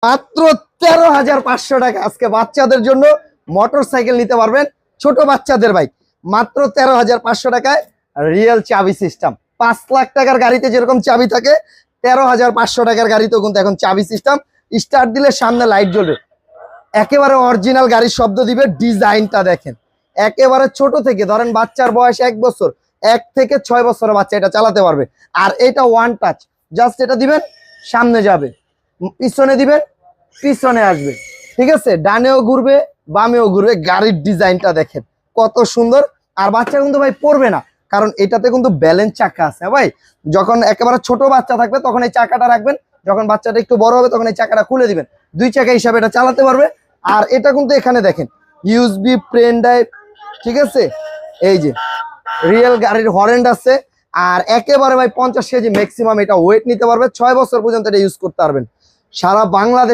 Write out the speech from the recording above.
মাত্র 13,500 টাকা আজকে বাচ্চাদের জন্য মোটরসাইকেল নিতে পারবেন, ছোট বাচ্চাদের বাইক মাত্র 13,500 টাকায়। রিয়েল চাবি সিস্টেম, 5 লাখ টাকার গাড়িতে যেরকম চাবি থাকে 13,500 টাকার গাড়িতেও কিন্তু এখন চাবি সিস্টেম। স্টার্ট দিলে সামনে লাইট জ্বলবে, একেবারে অরিজিনাল গাড়ির শব্দ দিবে। ডিজাইনটা দেখেন, একেবারে ছোট থেকে ধরেন বাচ্চার বয়স 1 বছর, 1 থেকে 6 বছরের বাচ্চা এটা চালাতে পারবে। আর এটা ওয়ান টাচ, জাস্ট এটা দিবেন সামনে যাবে, পিছনে দিবেন পিছনে আসবে, ঠিক আছে, ডানেও ঘুরবে বামেও ঘুরবে। গাড়ির ডিজাইনটা দেখেন কত সুন্দর। আর বাচ্চা কিন্তু ভাই পড়বে না, কারণ এটাতে কিন্তু ব্যালেন্স চাকা আছে ভাই। যখন একেবারে ছোট বাচ্চা থাকবে তখন এই চাকাটা রাখবেন, যখন বাচ্চাটা একটু বড় হবে তখন এই চাকাটা খুলে দিবেন, 2 চাকা হিসাবে এটা চালাতে পারবে। আর এটা কিন্তু এখানে দেখেন ইউএসবি পেন ড্রাইভ, ঠিক আছে, এই যে রিয়েল গাড়ির হরেন্ড আছে। আর একেবারে ভাই 50 কেজি ম্যাক্সিমাম এটা ওয়েট নিতে পারবে, 6 বছর পর্যন্ত এটা ইউজ করতে পারবেন সারা বাংলাদেশ।